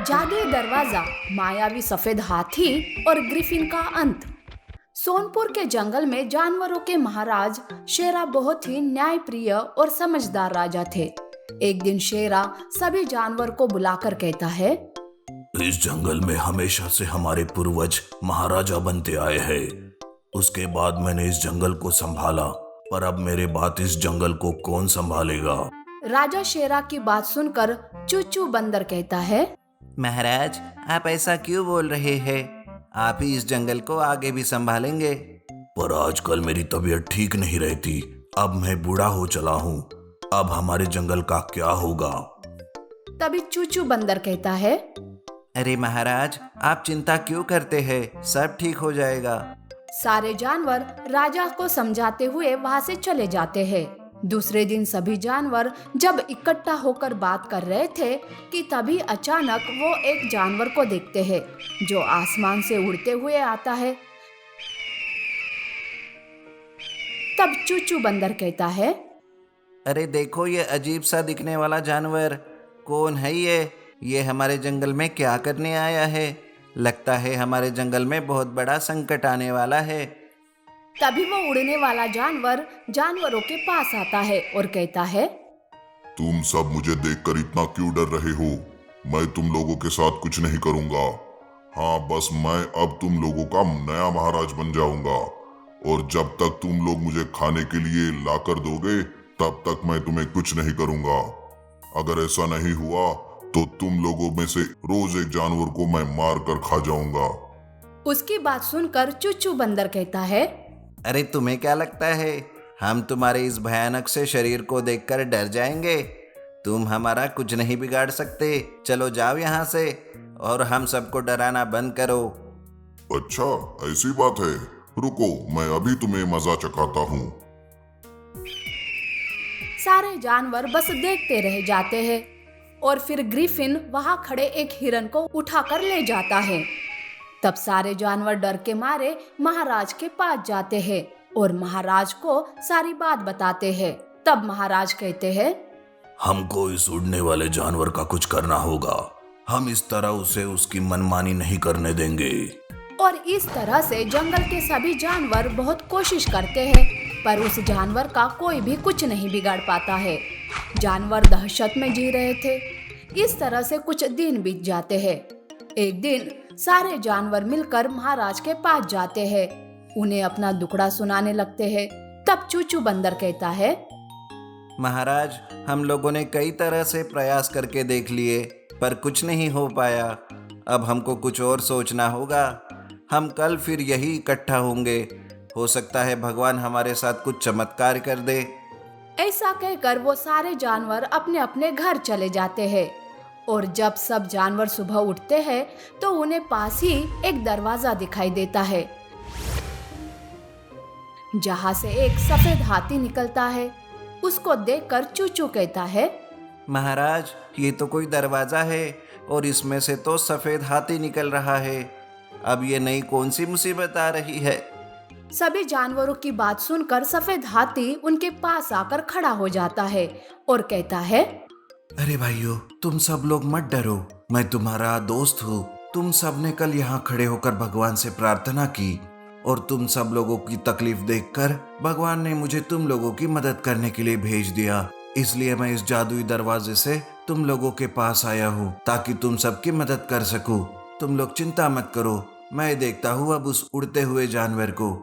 जादुई दरवाजा, मायावी सफेद हाथी और ग्रिफिन का अंत। सोनपुर के जंगल में जानवरों के महाराज शेरा बहुत ही न्यायप्रिय और समझदार राजा थे। एक दिन शेरा सभी जानवर को बुलाकर कहता है, इस जंगल में हमेशा से हमारे पूर्वज महाराजा बनते आए हैं। उसके बाद मैंने इस जंगल को संभाला, पर अब मेरे बाद इस जंगल को कौन संभालेगा? राजा शेरा की बात सुनकर चूचू बंदर कहता है, महाराज, आप ऐसा क्यों बोल रहे हैं? आप ही इस जंगल को आगे भी संभालेंगे। पर आजकल मेरी तबीयत ठीक नहीं रहती। अब मैं बूढ़ा हो चला हूँ। अब हमारे जंगल का क्या होगा? तभी चूचू बंदर कहता है, अरे महाराज, आप चिंता क्यों करते हैं? सब ठीक हो जाएगा। सारे जानवर राजा को समझाते हुए वहां से चले जाते हैं। दूसरे दिन सभी जानवर जब इकट्ठा होकर बात कर रहे थे कि तभी अचानक वो एक जानवर को देखते हैं जो आसमान से उड़ते हुए आता है। तब चूचू बंदर कहता है, अरे देखो, ये अजीब सा दिखने वाला जानवर कौन है? ये हमारे जंगल में क्या करने आया है? लगता है हमारे जंगल में बहुत बड़ा संकट आने वाला है। तभी वो उड़ने वाला जानवर जानवरों के पास आता है और कहता है, तुम सब मुझे देखकर इतना क्यों डर रहे हो? मैं तुम लोगों के साथ कुछ नहीं करूंगा। हाँ, बस मैं अब तुम लोगों का नया महाराज बन जाऊंगा, और जब तक तुम लोग मुझे खाने के लिए लाकर दोगे तब तक मैं तुम्हें कुछ नहीं करूंगा। अगर ऐसा नहीं हुआ तो तुम लोगों में से रोज एक जानवर को मैं मार कर खा जाऊंगा। उसकी बात सुनकर चूचू बंदर कहता है, अरे तुम्हें क्या लगता है हम तुम्हारे इस भयानक से शरीर को देखकर डर जाएंगे? तुम हमारा कुछ नहीं बिगाड़ सकते। चलो जाओ यहाँ से और हम सबको डराना बंद करो। अच्छा, ऐसी बात है। रुको, मैं अभी तुम्हें मजा चखाता हूँ। सारे जानवर बस देखते रह जाते हैं और फिर ग्रिफिन वहां खड़े एक हिरन को उठाकर ले जाता है। तब सारे जानवर डर के मारे महाराज के पास जाते हैं और महाराज को सारी बात बताते हैं। तब महाराज कहते हैं, हमको इस उड़ने वाले जानवर का कुछ करना होगा। हम इस तरह उसे उसकी मनमानी नहीं करने देंगे। और इस तरह से जंगल के सभी जानवर बहुत कोशिश करते हैं, पर उस जानवर का कोई भी कुछ नहीं बिगाड़ पाता है। जानवर दहशत में जी रहे थे। इस तरह से कुछ दिन बीत जाते हैं। एक दिन सारे जानवर मिलकर महाराज के पास जाते हैं। उन्हें अपना दुखड़ा सुनाने लगते हैं। तब चूचू बंदर कहता है, महाराज, हम लोगों ने कई तरह से प्रयास करके देख लिए, पर कुछ नहीं हो पाया। अब हमको कुछ और सोचना होगा। हम कल फिर यही इकट्ठा होंगे। हो सकता है भगवान हमारे साथ कुछ चमत्कार कर दे। ऐसा कहकर वो सारे जानवर अपने अपने घर चले जाते हैं। और जब सब जानवर सुबह उठते हैं तो उन्हें पास ही एक दरवाजा दिखाई देता है जहां से एक सफेद हाथी निकलता है। उसको देखकर चूचू कहता है, महाराज, ये तो कोई दरवाजा है और इसमें से तो सफेद हाथी निकल रहा है। अब ये नई कौन सी मुसीबत आ रही है? सभी जानवरों की बात सुनकर सफेद हाथी उनके पास आकर खड़ा हो जाता है और कहता है, अरे भाइयों, तुम सब लोग मत डरो। मैं तुम्हारा दोस्त हूँ। तुम सब ने कल यहाँ खड़े होकर भगवान से प्रार्थना की और तुम सब लोगों की तकलीफ देखकर भगवान ने मुझे तुम लोगों की मदद करने के लिए भेज दिया। इसलिए मैं इस जादुई दरवाजे से तुम लोगों के पास आया हूँ ताकि तुम सबकी मदद कर सकूं। तुम लोग चिंता मत करो, मैं देखता हूँ अब उस उड़ते हुए जानवर को।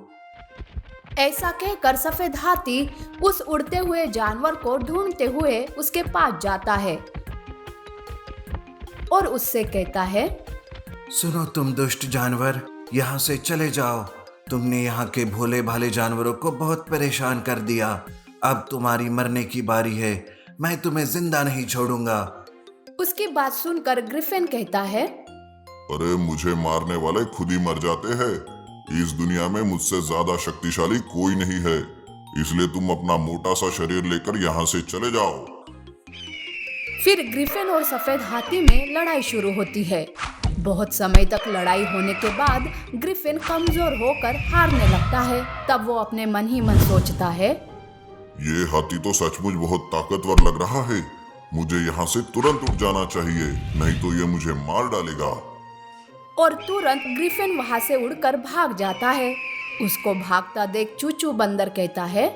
ऐसा कहकर सफेद हाथी उस उड़ते हुए जानवर को ढूंढते हुए उसके पास जाता है और उससे कहता है, सुनो तुम दुष्ट जानवर, यहाँ से चले जाओ। तुमने यहाँ के भोले भाले जानवरों को बहुत परेशान कर दिया। अब तुम्हारी मरने की बारी है। मैं तुम्हें जिंदा नहीं छोड़ूंगा। उसकी बात सुनकर ग्रिफिन कहता है, अरे, मुझे मारने वाले खुद ही मर जाते हैं। इस दुनिया में मुझसे ज्यादा शक्तिशाली कोई नहीं है, इसलिए तुम अपना मोटा सा शरीर लेकर यहाँ से चले जाओ। फिर ग्रिफिन और सफेद हाथी में लड़ाई शुरू होती है। बहुत समय तक लड़ाई होने के बाद ग्रिफिन कमजोर होकर हारने लगता है। तब वो अपने मन ही मन सोचता है, ये हाथी तो सचमुच बहुत ताकतवर लग रहा है। मुझे यहाँ से तुरंत उठ जाना चाहिए, नहीं तो ये मुझे मार डालेगा। और तुरंत ग्रिफिन वहां से उड़कर भाग जाता है। उसको भागता देख चूचू बंदर कहता है,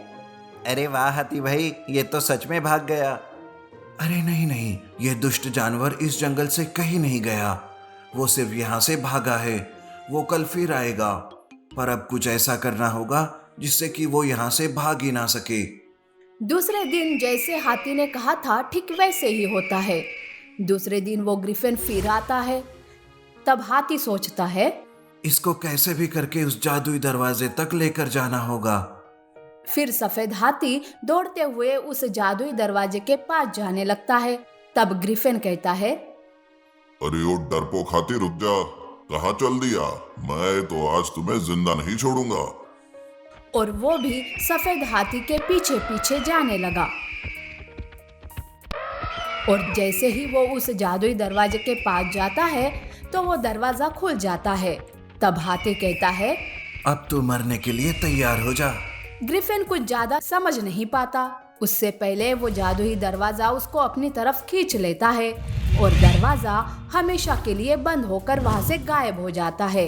अरे वाह हाथी भाई, ये तो सच में भाग गया। अरे नहीं नहीं, ये दुष्ट जानवर इस जंगल से कहीं नहीं गया। वो सिर्फ यहाँ से भागा है। वो कल फिर आएगा, पर अब कुछ ऐसा करना होगा जिससे कि वो यहाँ से भाग ही ना सके। दूसरे दिन जैसे हाथी ने कहा था ठीक वैसे ही होता है। दूसरे दिन वो ग्रिफिन फिर आता है। तब हाथी सोचता है, इसको कैसे भी करके उस जादुई दरवाजे तक लेकर जाना होगा। फिर सफेद हाथी दौड़ते हुए उस जादुई दरवाजे के पास जाने लगता है। तब ग्रिफिन कहता है, अरे ओ डरपोक हाथी, रुक जा, कहाँ चल दिया? मैं तो आज तुम्हें जिंदा नहीं छोड़ूंगा। और वो भी सफेद हाथी के पीछे पीछे जाने लगा। और जैसे ही वो उस जादुई दरवाजे के पास जाता है तो वो दरवाजा खुल जाता है। तब हाथी कहता है, अब तू मरने के लिए तैयार हो जा। ग्रिफिन कुछ ज्यादा समझ नहीं पाता। उससे पहले वो जादुई दरवाजा उसको अपनी तरफ खींच लेता है और दरवाजा हमेशा के लिए बंद होकर वहां से गायब हो जाता है।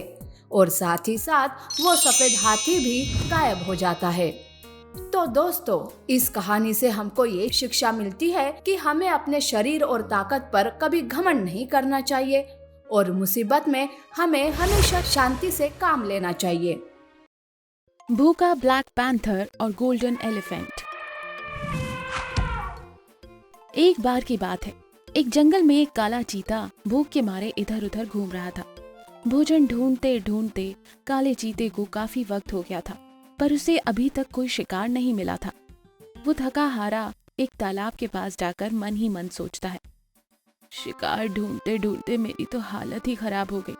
और साथ ही साथ वो सफेद हाथी भी गायब हो जाता है। तो दोस्तों, इस कहानी से हमको ये शिक्षा मिलती है कि हमें अपने शरीर और ताकत पर कभी घमंड नहीं करना चाहिए और मुसीबत में हमें हमेशा शांति से काम लेना चाहिए। भूखा ब्लैक पैंथर और गोल्डन एलिफेंट। एक बार की बात है, एक जंगल में एक काला चीता भूख के मारे इधर उधर घूम रहा था। भोजन ढूंढते ढूंढते काले चीते को काफी वक्त हो गया था, पर उसे अभी तक कोई शिकार नहीं मिला था। वो थका हारा एक तालाब के पास जाकर मन ही मन सोचता है, शिकार ढूंढते ढूंढते मेरी तो हालत ही खराब हो गई।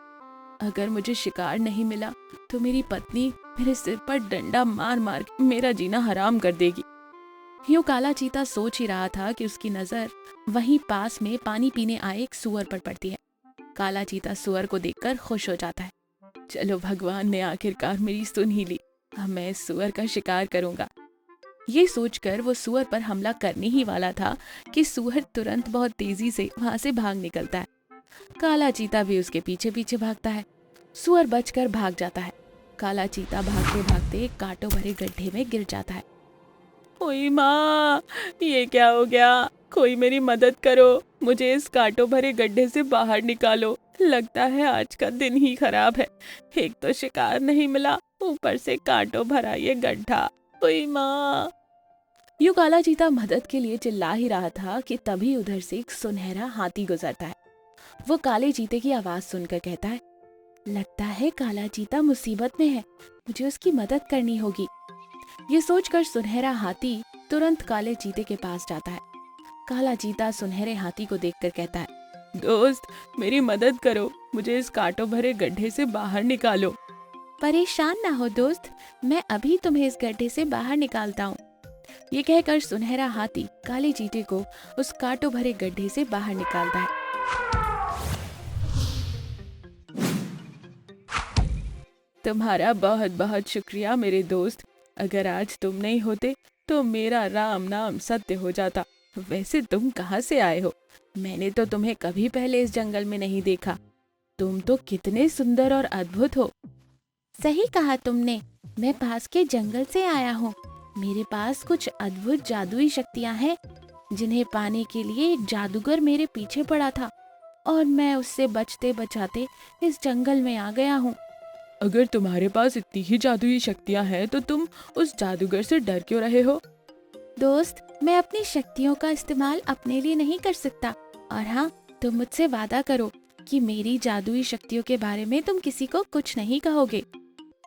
अगर मुझे शिकार नहीं मिला तो मेरी पत्नी मेरे सिर पर डंडा मार मार के मेरा जीना हराम कर देगी। यूं काला चीता सोच ही रहा था कि उसकी नजर वहीं पास में पानी पीने आए एक सूअर पर पड़ती है। काला चीता सूअर को देखकर खुश हो जाता है। चलो, भगवान ने आखिरकार मेरी सुन ही ली, अब मैं इस सूअर का शिकार करूंगा। ये सोचकर वो सूअर पर हमला करने ही वाला था कि सूअर तुरंत बहुत तेजी से वहां से भाग निकलता है। काला चीता भी उसके पीछे पीछे भागता है। सूअर बचकर भाग जाता है। काला चीता भागते भागते कांटों भरे गड्ढे में गिर जाता है। ओए माँ, ये क्या हो गया? कोई मेरी मदद करो, मुझे इस कांटों भरे गड्ढे से बाहर निकालो। लगता है आज का दिन ही खराब है। एक तो शिकार नहीं मिला, ऊपर से कांटों भरा ये गड्ढा। ओए माँ। यूं काला चीता मदद के लिए चिल्ला ही रहा था कि तभी उधर से एक सुनहरा हाथी गुजरता है। वो काले चीते की आवाज सुनकर कहता है, लगता है काला चीता मुसीबत में है, मुझे उसकी मदद करनी होगी। ये सोचकर सुनहरा हाथी तुरंत काले चीते के पास जाता है। काला चीता सुनहरे हाथी को देखकर कहता है, दोस्त, मेरी मदद करो, मुझे इस कांटों भरे गड्ढे से बाहर निकालो। परेशान ना हो दोस्त, मैं अभी तुम्हें इस गड्ढे से बाहर निकालता हूँ। ये कहकर सुनहरा हाथी काले चीते को उस कांटों भरे गड्ढे से बाहर निकालता है। तुम्हारा बहुत बहुत शुक्रिया मेरे दोस्त, अगर आज तुम नहीं होते तो मेरा राम नाम सत्य हो जाता। वैसे तुम कहाँ से आए हो? मैंने तो तुम्हें कभी पहले इस जंगल में नहीं देखा। तुम तो कितने सुंदर और अद्भुत हो। सही कहा तुमने, मैं पास के जंगल से आया हूँ। मेरे पास कुछ अद्भुत जादुई शक्तियाँ हैं, जिन्हें पाने के लिए एक जादूगर मेरे पीछे पड़ा था और मैं उससे बचते बचाते इस जंगल में आ गया हूँ। अगर तुम्हारे पास इतनी ही जादुई शक्तियाँ हैं तो तुम उस जादूगर से डर क्यों रहे हो? दोस्त, मैं अपनी शक्तियों का इस्तेमाल अपने लिए नहीं कर सकता, और हाँ, तुम मुझसे वादा करो कि मेरी जादुई शक्तियों के बारे में तुम किसी को कुछ नहीं कहोगे।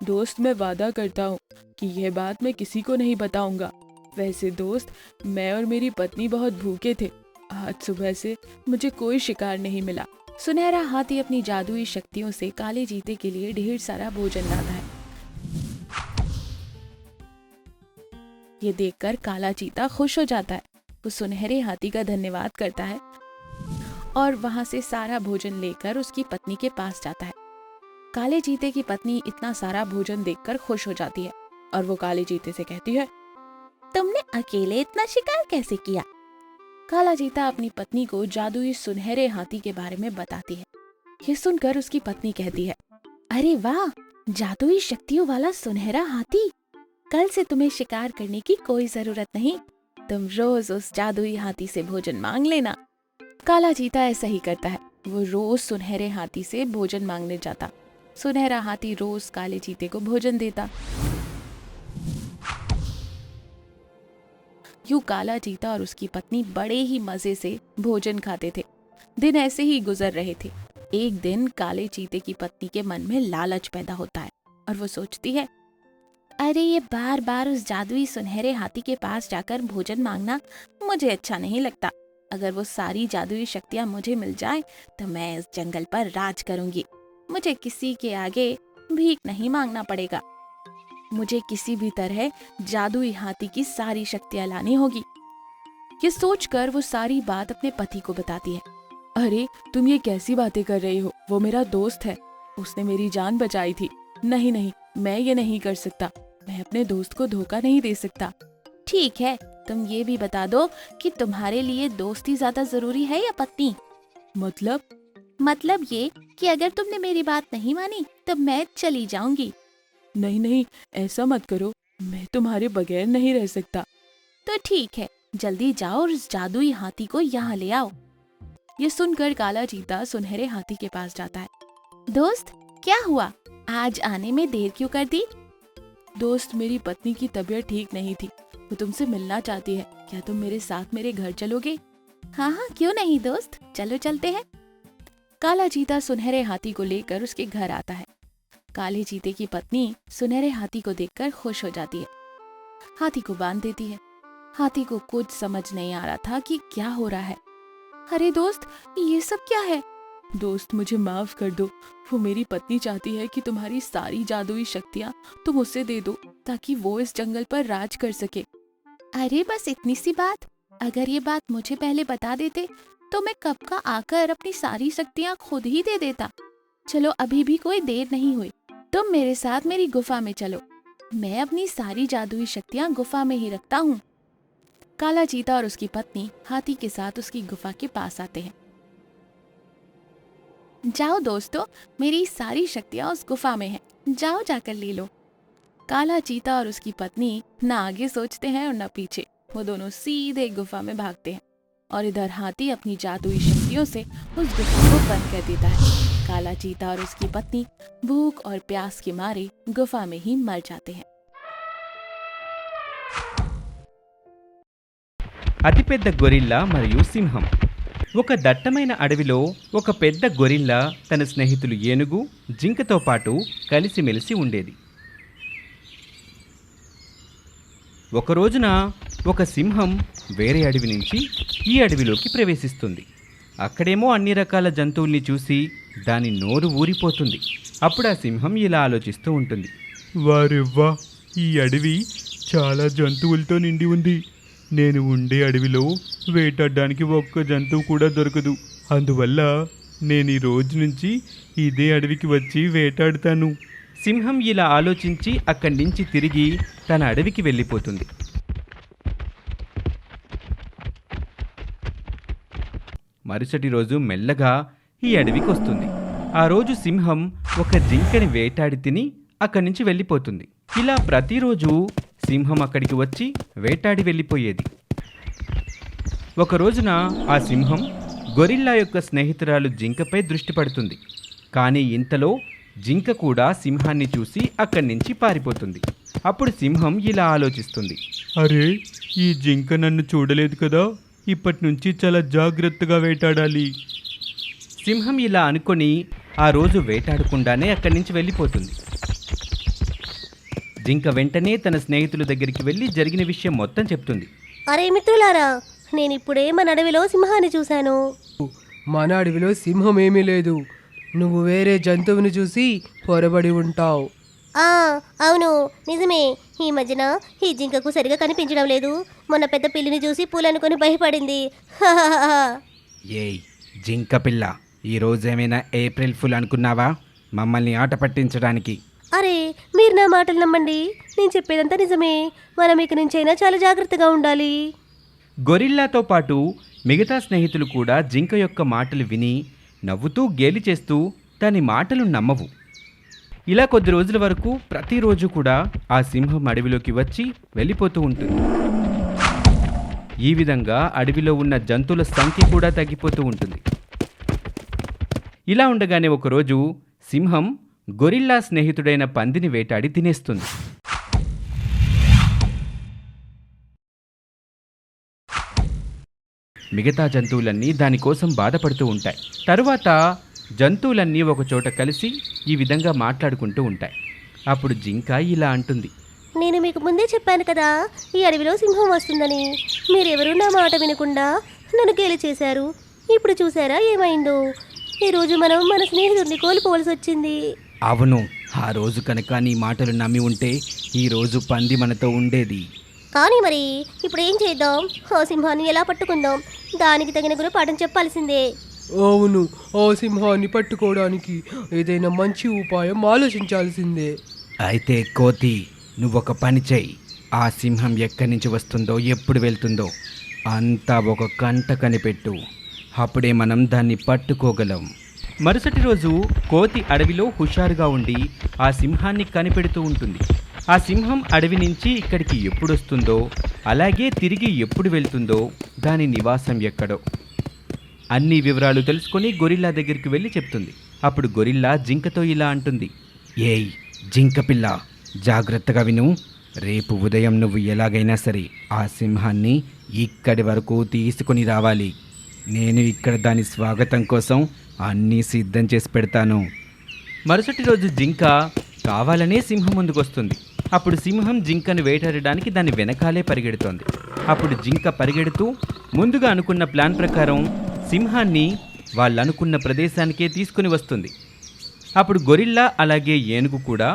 दोस्त, मैं वादा करता हूँ कि यह बात मैं किसी को नहीं बताऊंगा। वैसे दोस्त, मैं और मेरी पत्नी बहुत भूखे थे। आज सुबह से मुझे कोई शिकार नहीं मिला। सुनहरा हाथी अपनी जादुई शक्तियों से काले चीते के लिए ढेर सारा भोजन लाता है। ये देखकर काला चीता खुश हो जाता है। वो सुनहरे हाथी का धन्यवाद करता है और वहां से सारा भोजन लेकर उसकी पत्नी के पास जाता है। काले चीते की पत्नी इतना सारा भोजन देखकर खुश हो जाती है और वो काले चीते से कहती है, तुमने अकेले इतना शिकार कैसे किया? काला चीता अपनी पत्नी को जादुई सुनहरे हाथी के बारे में बताती है। ये सुनकर उसकी पत्नी कहती है, अरे वाह, जादुई शक्तियों वाला सुनहरा हाथी। कल से तुम्हें शिकार करने की कोई जरूरत नहीं, तुम रोज उस जादुई हाथी से भोजन मांग लेना। काला चीता ऐसा ही करता है। वो रोज सुनहरे हाथी से भोजन मांगने जाता। सुनहरा हाथी रोज काले चीते को भोजन देता। यूं काला चीता और उसकी पत्नी बड़े ही मजे से भोजन खाते थे। दिन ऐसे ही गुजर रहे थे। एक दिन काले चीते की पत्नी के मन में लालच पैदा होता है और वो सोचती है, अरे ये बार बार उस जादुई सुनहरे हाथी के पास जाकर भोजन मांगना मुझे अच्छा नहीं लगता। अगर वो सारी जादुई शक्तियां मुझे मिल जाए तो मैं इस जंगल पर राज करूंगी। मुझे किसी के आगे भीख नहीं मांगना पड़ेगा। मुझे किसी भी तरह जादुई हाथी की सारी शक्तियां लानी होगी। ये सोचकर वो सारी बात अपने पति को बताती है। अरे तुम ये कैसी बातें कर रही हो? वो मेरा दोस्त है, उसने मेरी जान बचाई थी। नहीं नहीं, मैं ये नहीं कर सकता। मैं अपने दोस्त को धोखा नहीं दे सकता। ठीक है, तुम ये भी बता दो कि तुम्हारे लिए दोस्ती ज्यादा जरूरी है या पत्नी? मतलब ये कि अगर तुमने मेरी बात नहीं मानी तो मैं चली जाऊंगी। नहीं नहीं, ऐसा मत करो, मैं तुम्हारे बगैर नहीं रह सकता। तो ठीक है, जल्दी जाओ और उस जादुई हाथी को यहाँ ले आओ। ये सुनकर काला चीता सुनहरे हाथी के पास जाता है। दोस्त, क्या हुआ? आज आने में देर क्यों कर दी? दोस्त, मेरी पत्नी की तबीयत ठीक नहीं थी, वो तुमसे मिलना चाहती है। क्या तुम मेरे साथ मेरे घर चलोगे? हाँ हाँ, क्यों नहीं दोस्त, चलो चलते हैं। काला चीता सुनहरे हाथी को लेकर उसके घर आता है। काले चीते की पत्नी सुनहरे हाथी को देखकर खुश हो जाती है। हाथी को बांध देती है। हाथी को कुछ समझ नहीं आ रहा था कि क्या हो रहा है। अरे दोस्त, ये सब क्या है? दोस्त, मुझे माफ कर दो। वो मेरी पत्नी चाहती है कि तुम्हारी सारी जादुई शक्तियाँ तुम उसे दे दो ताकि वो इस जंगल पर राज कर सके। अरे बस इतनी सी बात। अगर ये बात मुझे पहले बता देते तो मैं कब का आकर अपनी सारी शक्तियाँ खुद ही दे देता। चलो, अभी भी कोई देर नहीं हुई, तुम मेरे साथ मेरी गुफा में चलो। मैं अपनी सारी जादुई शक्तियाँ गुफा में ही रखता हूँ। काला चीता और उसकी पत्नी हाथी के साथ उसकी गुफा के पास आते हैं। जाओ दोस्तों, मेरी सारी शक्तियाँ उस गुफा में हैं, जाओ जाकर ले लो। काला चीता और उसकी पत्नी न आगे सोचते हैं और न पीछे। वो दोनों सीधे गुफा में भागते हैं और इधर हाथी अपनी जादुई शक्तियों से उस गुफा को बंद कर देता है। काला चीता और उसकी पत्नी भूख और प्यास के मारे गुफा में ही मर जाते हैं। అతిపెద్ద గొరిల్లా మరియు సింహం. ఒక దట్టమైన అడవిలో ఒక పెద్ద గొరిల్లా తన స్నేహితులు ఏనుగు, జింకతో పాటు కలిసిమెలిసి ఉండేది. ఒక రోజున ఒక సింహం వేరే అడవి నుంచి ఈ అడవిలోకి ప్రవేశిస్తుంది. అక్కడేమో అన్ని రకాల జంతువుల్ని చూసి దాని నోరు ఊరిపోతుంది. అప్పుడు ఆ సింహం ఇలా ఆలోచిస్తూ ఉంటుంది. వారెవ్వా, ఈ అడవి చాలా జంతువులతో నిండి ఉంది. నేను ఉండే అడవిలో వేటాడడానికి ఒక్క జంతువు కూడా దొరకదు. అందువల్ల నేను ఈ రోజు నుంచి ఇదే అడవికి వచ్చి వేటాడుతాను. సింహం ఇలా ఆలోచించి అక్కడి నుంచి తిరిగి తన అడవికి వెళ్ళిపోతుంది. మరుసటి రోజు మెల్లగా ఈ అడవికి వస్తుంది. ఆ రోజు సింహం ఒక జింకని వేటాడి తిని అక్కడి నుంచి వెళ్ళిపోతుంది. ఇలా ప్రతిరోజు సింహం అక్కడికి వచ్చి వేటాడి వెళ్ళిపోయేది. ఒక రోజున ఆ సింహం గొరిల్లా యొక్క స్నేహితురాలు జింకపై దృష్టి పడుతుంది. కానీ ఇంతలో జింక కూడా సింహాన్ని చూసి అక్కడి నుంచి పారిపోతుంది. అప్పుడు సింహం ఇలా ఆలోచిస్తుంది. అరే, ఈ జింక నన్ను చూడలేదు కదా, ఇప్పటి నుంచి చాలా జాగ్రత్తగా వేటాడాలి. సింహం ఇలా అనుకొని ఆ రోజు వేటాడకుండానే అక్కడి నుంచి వెళ్ళిపోతుంది. జింక వెంటనే తన స్నేహితుల దగ్గరికి వెళ్ళి జరిగిన విషయం మొత్తం చెప్తుంది. అరే మిత్రులారా, నేనిప్పుడే మన అడవిలో సింహాన్ని చూశాను. మన అడవిలో సింహం ఏమీ లేదు. నువ్వు వేరే జంతువుని చూసి పొరబడి ఉంటావు. అవును, నిజమే. ఈ మధ్యన ఈ జింకకు సరిగా కనిపించడం లేదు. మొన్న పెద్ద పిల్లిని చూసి పూలనుకొని భయపడింది. ఏయ్ జింక పిల్ల, ఈరోజేమైనా ఏప్రిల్ ఫుల్ అనుకున్నావా మమ్మల్ని ఆట పట్టించడానికి? అరే, మీరు నా మాటలు నమ్మండి, నేను చెప్పేదంతా నిజమే. మనం ఇక నుంచైనా చాలా జాగ్రత్తగా ఉండాలి. గొరిల్లాతో పాటు మిగతా స్నేహితులు కూడా జింక యొక్క మాటలు విని నవ్వుతూ గేలి చేస్తూ దాని మాటలు నమ్మవు. ఇలా కొద్ది రోజుల వరకు ప్రతిరోజు కూడా ఆ సింహం అడవిలోకి వచ్చి వెళ్ళిపోతూ ఉంటుంది. ఈ విధంగా అడవిలో ఉన్న జంతువుల సంఖ్య కూడా తగ్గిపోతూ ఉంటుంది. ఇలా ఉండగానే ఒకరోజు సింహం గొరిల్లా స్నేహితుడైన పందిని వేటాడి తినేస్తుంది. మిగతా జంతువులన్నీ దానికోసం బాధపడుతూ ఉంటాయి. తరువాత జంతువులన్నీ ఒకచోట కలిసి ఈ విధంగా మాట్లాడుకుంటూ ఉంటాయి. అప్పుడు జింక ఇలా అంటుంది, నేను మీకు ముందే చెప్పాను కదా ఈ అడవిలో సింహం వస్తుందని. మీరెవరూ నా మాట వినకుండా నన్ను గేలి చేశారు. ఇప్పుడు చూసారా ఏమైందో? ఈరోజు మనం మన స్నేహితుడిని కోల్పోవలసి వచ్చింది. అవును, ఆ రోజు కనుక నీ మాటలు నమ్మి ఉంటే ఈరోజు పంది మనతో ఉండేది. కానీ మరి ఇప్పుడు ఏం చేద్దాం? ఆ సింహాన్ని ఎలా పట్టుకుందాం? దానికి తగిన గుణపాఠం చెప్పాల్సిందే. అవును, ఆ సింహాన్ని పట్టుకోవడానికి ఏదైనా మంచి ఉపాయం ఆలోచించాల్సిందే. అయితే కోతి, నువ్వొక పని చెయ్యి. ఆ సింహం ఎక్కడి నుంచి వస్తుందో, ఎప్పుడు వెళ్తుందో అంతా ఒక కంట కనిపెట్టు. అప్పుడే మనం దాన్ని పట్టుకోగలం. మరుసటి రోజు కోతి అడవిలో హుషారుగా ఉండి ఆ సింహాన్ని కనిపెడుతూ ఉంటుంది. ఆ సింహం అడవి నుంచి ఇక్కడికి ఎప్పుడు వస్తుందో, అలాగే తిరిగి ఎప్పుడు వెళ్తుందో, దాని నివాసం ఎక్కడో అన్ని వివరాలు తెలుసుకొని గొరిల్లా దగ్గరికి వెళ్ళి చెప్తుంది. అప్పుడు గొరిల్లా జింకతో ఇలా అంటుంది, ఏయ్ జింక పిల్ల, జాగ్రత్తగా విను. రేపు ఉదయం నువ్వు ఎలాగైనా సరే ఆ సింహాన్ని ఇక్కడి వరకు తీసుకొని రావాలి. నేను ఇక్కడ దాని స్వాగతం కోసం అన్నీ సిద్ధం చేసి పెడతాను. మరుసటి రోజు జింక కావాలనే సింహం ముందుకొస్తుంది. అప్పుడు సింహం జింకను వేటాడడానికి దాని వెనకాలే పరిగెడుతోంది. అప్పుడు జింక పరిగెడుతూ ముందుగా అనుకున్న ప్లాన్ ప్రకారం సింహాన్ని వాళ్ళనుకున్న ప్రదేశానికే తీసుకుని వస్తుంది. అప్పుడు గొరిల్లా అలాగే ఏనుగు కూడా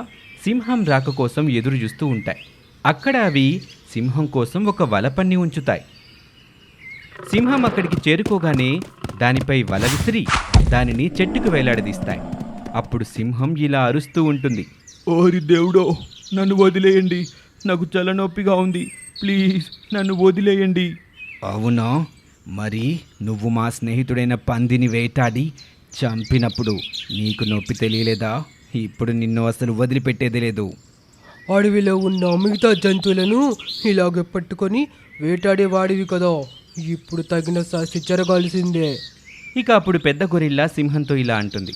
సింహం రాక కోసం ఎదురు చూస్తూ ఉంటాయి. అక్కడ అవి సింహం కోసం ఒక వల పన్ని ఉంచుతాయి. సింహం అక్కడికి చేరుకోగానే దానిపై వల విసిరి దానిని చెట్టుకు వేలాడదీస్తాయి. అప్పుడు సింహం ఇలా అరుస్తూ ఉంటుంది, ఓరి దేవుడో, నన్ను వదిలేయండి. నాకు చాలా నొప్పిగా ఉంది. ప్లీజ్ నన్ను వదిలేయండి. అవునా, మరి నువ్వు మా స్నేహితుడైన పందిని వేటాడి చంపినప్పుడు నీకు నొప్పి తెలియలేదా? ఇప్పుడు నిన్ను అసలు వదిలిపెట్టేదే లేదు. అడవిలో ఉన్న మిగతా జంతువులను ఇలాగే పట్టుకొని వేటాడేవాడివి కదా, ఇప్పుడు తగిన శాస్తి జరగాల్సిందే. ఇక అప్పుడు పెద్ద గొరిల్లా సింహంతో ఇలా అంటుంది,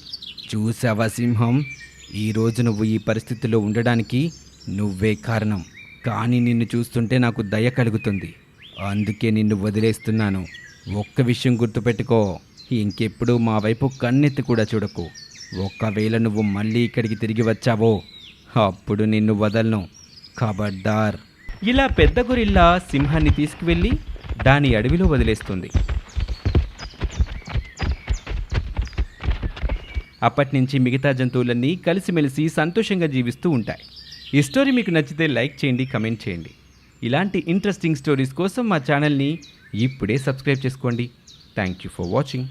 చూసావా సింహం, ఈరోజు నువ్వు ఈ పరిస్థితిలో ఉండడానికి నువ్వే కారణం. కానీ నిన్ను చూస్తుంటే నాకు దయ కలుగుతుంది. అందుకే నిన్ను వదిలేస్తున్నాను. ఒక్క విషయం గుర్తుపెట్టుకో, ఇంకెప్పుడు మా వైపు కన్నెత్తి కూడా చూడకు. ఒకవేళ నువ్వు మళ్ళీ ఇక్కడికి తిరిగి వచ్చావో అప్పుడు నిన్ను వదలను. ఖబర్దార్. ఇలా పెద్ద గొరిల్లా సింహాన్ని తీసుకువెళ్ళి దాని అడవిలో వదిలేస్తుంది. అప్పటినుంచి మిగతా జంతువులన్నీ కలిసిమెలిసి సంతోషంగా జీవిస్తూ ఉంటాయి. ఈ స్టోరీ మీకు నచ్చితే లైక్ చేయండి, కమెంట్ చేయండి. ఇలాంటి ఇంట్రెస్టింగ్ స్టోరీస్ కోసం మా ఛానల్ని ఇప్పుడే సబ్స్క్రైబ్ చేసుకోండి. Thank you for watching.